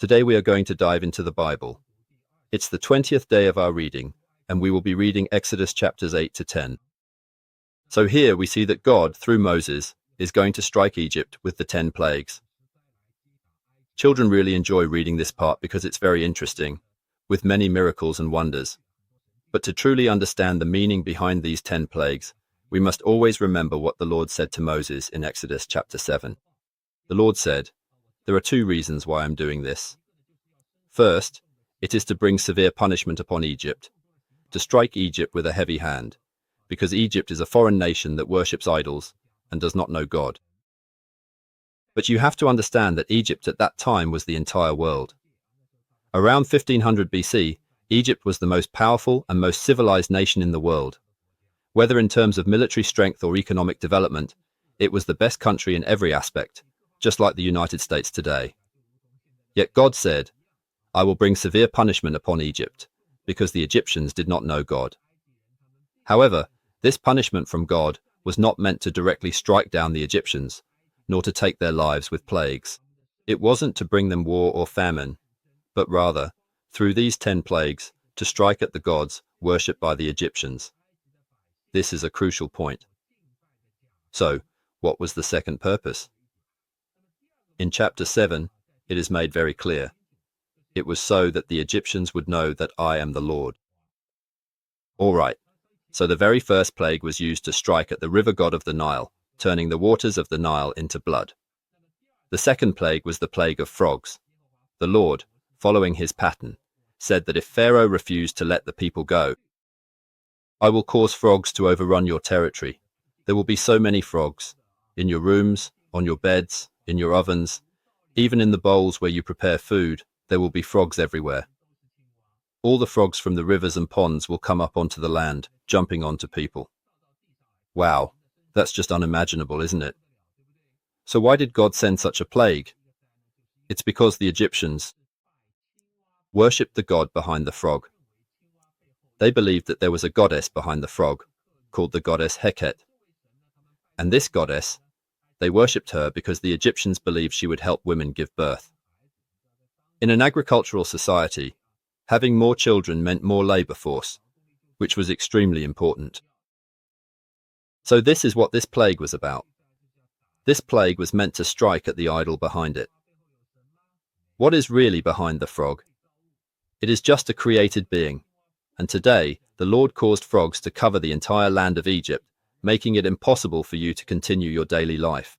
Today we are going to dive into the Bible. It's the 20th day of our reading, and we will be reading Exodus chapters 8 to 10. So here we see that God, through Moses, is going to strike Egypt with the 10 plagues. Children really enjoy reading this part because it's very interesting, with many miracles and wonders. But to truly understand the meaning behind these 10 plagues, we must always remember what the Lord said to Moses in Exodus chapter 7. The Lord said, "There are 2 reasons why I'm doing this. First, it is to bring severe punishment upon Egypt, to strike Egypt with a heavy hand, because Egypt is a foreign nation that worships idols and does not know God. But you have to understand that Egypt at that time was the entire world. Around 1500 BC, Egypt was the most powerful and most civilized nation in the world. Whether in terms of military strength or economic development, it was the best country in every aspect, just like the United States today. Yet God said, "I will bring severe punishment upon Egypt, because the Egyptians did not know God." However, this punishment from God was not meant to directly strike down the Egyptians, nor to take their lives with plagues. It wasn't to bring them war or famine, but rather, through these 10 plagues, to strike at the gods worshipped by the Egyptians. This is a crucial point. So, what was the second purpose? In chapter 7, it is made very clear. It was so that the Egyptians would know that I am the Lord. All right, so the very first plague was used to strike at the river god of the Nile, turning the waters of the Nile into blood. The second plague was the plague of frogs. The Lord, following his pattern, said that if Pharaoh refused to let the people go, "I will cause frogs to overrun your territory. There will be so many frogs, in your rooms, on your beds, in your ovens, even in the bowls where you prepare food, there will be frogs everywhere. All the frogs from the rivers and ponds will come up onto the land, jumping onto people." Wow, that's just unimaginable, isn't it? So why did God send such a plague? It's because the Egyptians worshipped the god behind the frog. They believed that there was a goddess behind the frog, called the goddess Heket. And this goddess, they worshipped her because the Egyptians believed she would help women give birth. In an agricultural society, having more children meant more labor force, which was extremely important. So this is what this plague was about. This plague was meant to strike at the idol behind it. What is really behind the frog? It is just a created being. And today, the Lord caused frogs to cover the entire land of Egypt, making it impossible for you to continue your daily life.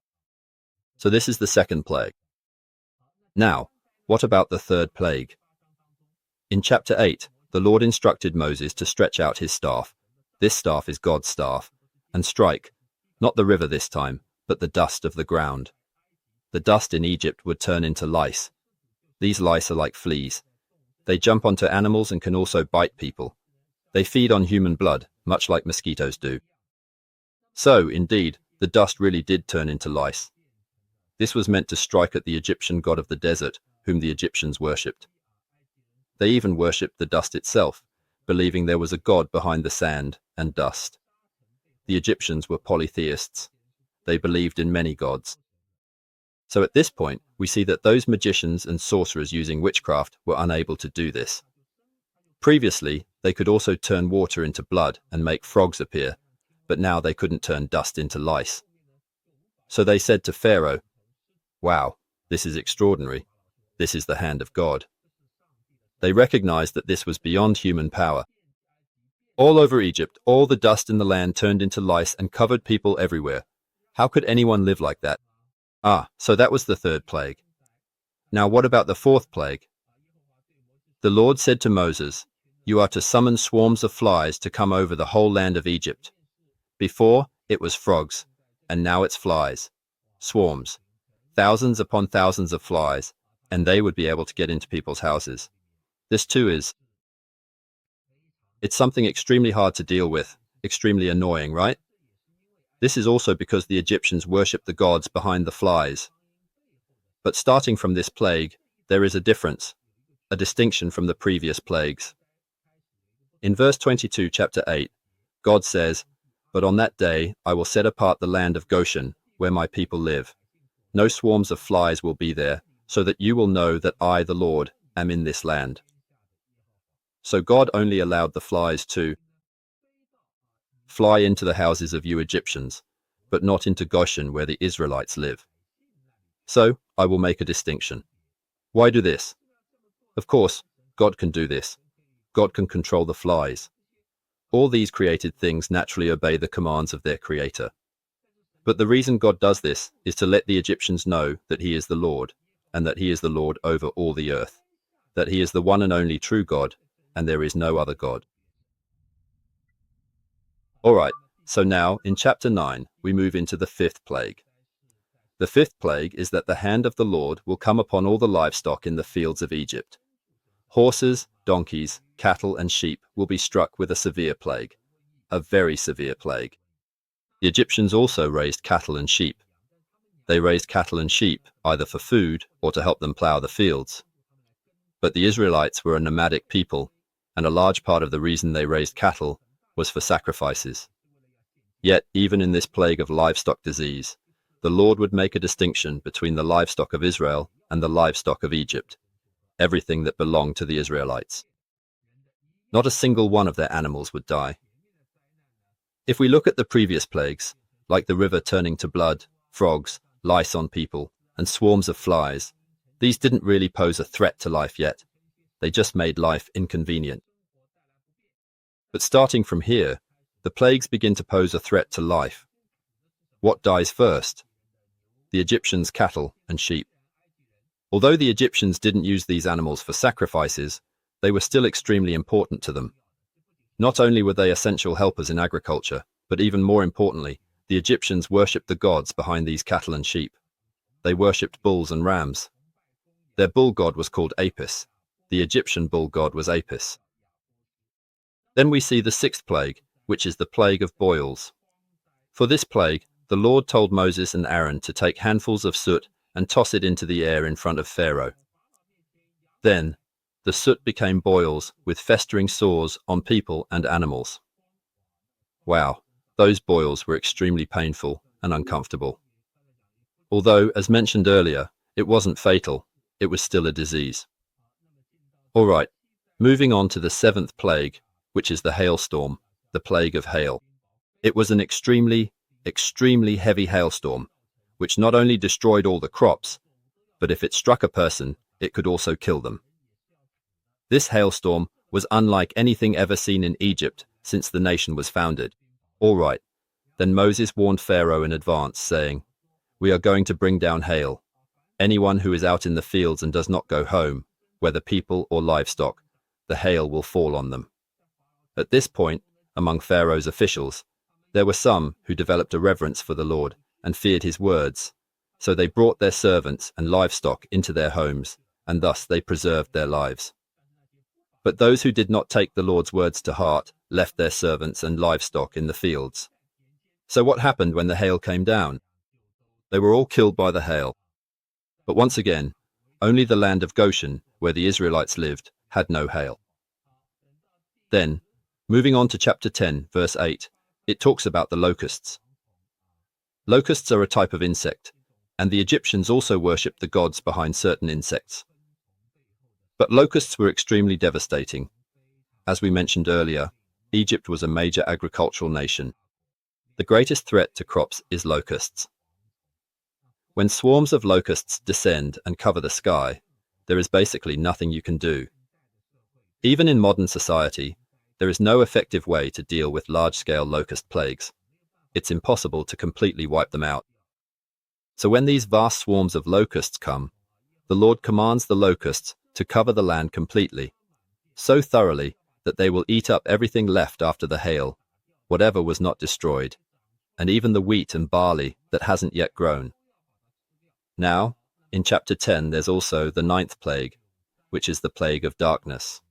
So this is the second plague. Now, what about the third plague? In chapter 8, the Lord instructed Moses to stretch out his staff. This staff is God's staff, and strike, not the river this time, but the dust of the ground. The dust in Egypt would turn into lice. These lice are like fleas. They jump onto animals and can also bite people. They feed on human blood, much like mosquitoes do. So, indeed, the dust really did turn into lice. This was meant to strike at the Egyptian god of the desert, whom the Egyptians worshipped. They even worshipped the dust itself, believing there was a god behind the sand and dust. The Egyptians were polytheists. They believed in many gods. So at this point, we see that those magicians and sorcerers using witchcraft were unable to do this. Previously, they could also turn water into blood and make frogs appear, but now they couldn't turn dust into lice. So they said to Pharaoh, "Wow, this is extraordinary. This is the hand of God." They recognized that this was beyond human power. All over Egypt, all the dust in the land turned into lice and covered people everywhere. How could anyone live like that? So that was the third plague. Now what about the fourth plague? The Lord said to Moses, "You are to summon swarms of flies to come over the whole land of Egypt." Before, it was frogs, and now it's flies. Swarms. Thousands upon thousands of flies, and they would be able to get into people's houses. This too it's something extremely hard to deal with, extremely annoying, right? This is also because the Egyptians worshipped the gods behind the flies. But starting from this plague, there is a difference, a distinction from the previous plagues. In verse 22, chapter 8, God says, "But on that day I will set apart the land of Goshen, where my people live. No swarms of flies will be there, so that you will know that I, the Lord, am in this land. So God only allowed the flies to fly into the houses of you Egyptians, but not into Goshen where the Israelites live. So I will make a distinction. Why do this? Of course, God can do this. God can control the flies. All these created things naturally obey the commands of their creator. But the reason God does this is to let the Egyptians know that he is the Lord, and that he is the Lord over all the earth, that he is the one and only true God, and there is no other God. All right, so now in chapter 9, we move into the fifth plague. The fifth plague is that the hand of the Lord will come upon all the livestock in the fields of Egypt. Horses, donkeys, cattle, and sheep will be struck with a severe plague, a very severe plague. The Egyptians also raised cattle and sheep. They raised cattle and sheep either for food or to help them plow the fields. But the Israelites were a nomadic people, and a large part of the reason they raised cattle was for sacrifices. Yet, even in this plague of livestock disease, the Lord would make a distinction between the livestock of Israel and the livestock of Egypt, everything that belonged to the Israelites. Not a single one of their animals would die. If we look at the previous plagues, like the river turning to blood, frogs, lice on people, and swarms of flies, these didn't really pose a threat to life yet. They just made life inconvenient. But starting from here, the plagues begin to pose a threat to life. What dies first? The Egyptians' cattle and sheep. Although the Egyptians didn't use these animals for sacrifices, they were still extremely important to them. Not only were they essential helpers in agriculture, but even more importantly, the Egyptians worshipped the gods behind these cattle and sheep. They worshipped bulls and rams. Their bull god was called Apis. The Egyptian bull god was Apis. Then we see the sixth plague, which is the plague of boils. For this plague, the Lord told Moses and Aaron to take handfuls of soot and toss it into the air in front of Pharaoh. Then, the soot became boils with festering sores on people and animals. Wow, those boils were extremely painful and uncomfortable. Although, as mentioned earlier, it wasn't fatal, it was still a disease. All right, moving on to the seventh plague, which is the hailstorm, the plague of hail. It was an extremely heavy hailstorm, which not only destroyed all the crops, but if it struck a person, it could also kill them. This hailstorm was unlike anything ever seen in Egypt since the nation was founded. All right, then Moses warned Pharaoh in advance, saying, "We are going to bring down hail. Anyone who is out in the fields and does not go home, whether people or livestock, the hail will fall on them." At this point, among Pharaoh's officials, there were some who developed a reverence for the Lord and feared his words, so they brought their servants and livestock into their homes, and thus they preserved their lives. But those who did not take the Lord's words to heart left their servants and livestock in the fields. So what happened when the hail came down? They were all killed by the hail. But once again, only the land of Goshen, where the Israelites lived, had no hail. Then, moving on to chapter 10, verse 8, it talks about the locusts. Locusts are a type of insect, and the Egyptians also worshipped the gods behind certain insects. But locusts were extremely devastating. As we mentioned earlier, Egypt was a major agricultural nation. The greatest threat to crops is locusts. When swarms of locusts descend and cover the sky, there is basically nothing you can do. Even in modern society, there is no effective way to deal with large-scale locust plagues. It's impossible to completely wipe them out. So when these vast swarms of locusts come, the Lord commands the locusts to cover the land completely, so thoroughly that they will eat up everything left after the hail, whatever was not destroyed, and even the wheat and barley that hasn't yet grown. Now, in chapter 10, there's also the ninth plague, which is the plague of darkness.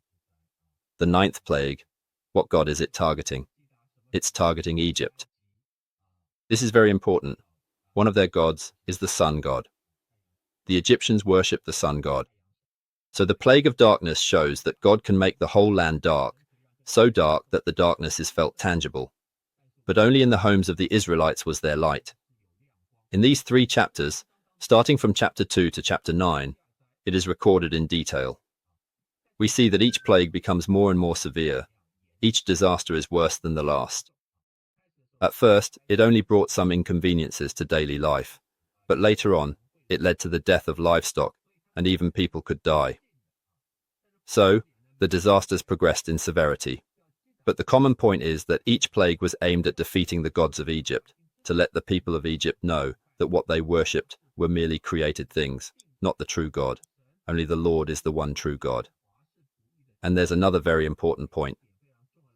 The ninth plague, what god is it targeting? It's targeting Egypt. This is very important. One of their gods is the sun god. The Egyptians worship the sun god. So the plague of darkness shows that God can make the whole land dark, so dark that the darkness is felt tangible. But only in the homes of the Israelites was there light. In these 3 chapters, starting from chapter 2 to chapter 9, it is recorded in detail. We see that each plague becomes more and more severe. Each disaster is worse than the last. At first, it only brought some inconveniences to daily life, but later on, it led to the death of livestock, and even people could die. So, the disasters progressed in severity. But the common point is that each plague was aimed at defeating the gods of Egypt, to let the people of Egypt know that what they worshipped were merely created things, not the true God. Only the Lord is the one true God. And there's another very important point.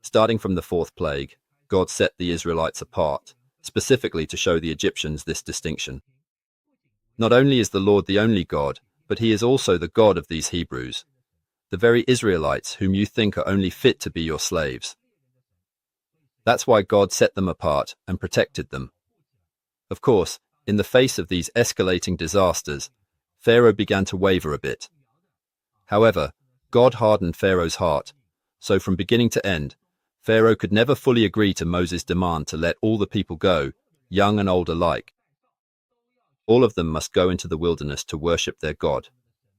Starting from the fourth plague, God set the Israelites apart, specifically to show the Egyptians this distinction. Not only is the Lord the only God, but he is also the God of these Hebrews, the very Israelites whom you think are only fit to be your slaves. That's why God set them apart and protected them. Of course, in the face of these escalating disasters, Pharaoh began to waver a bit. However, God hardened Pharaoh's heart, so from beginning to end, Pharaoh could never fully agree to Moses' demand to let all the people go, young and old alike. All of them must go into the wilderness to worship their God,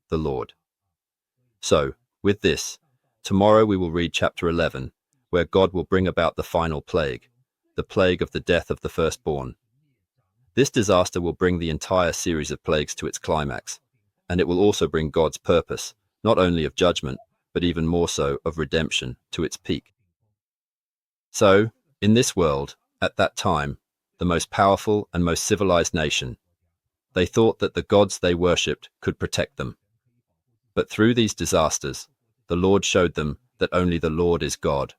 the Lord. So, with this, tomorrow we will read chapter 11, where God will bring about the final plague, the plague of the death of the firstborn. This disaster will bring the entire series of plagues to its climax, and it will also bring God's purpose, not only of judgment, but even more so of redemption, to its peak. So, in this world, at that time, the most powerful and most civilized nation, they thought that the gods they worshipped could protect them. But through these disasters, the Lord showed them that only the Lord is God.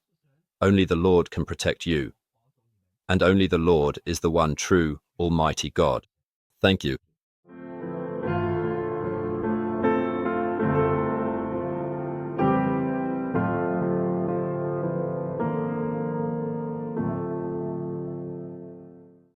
Only the Lord can protect you. And only the Lord is the one true, almighty God. Thank you.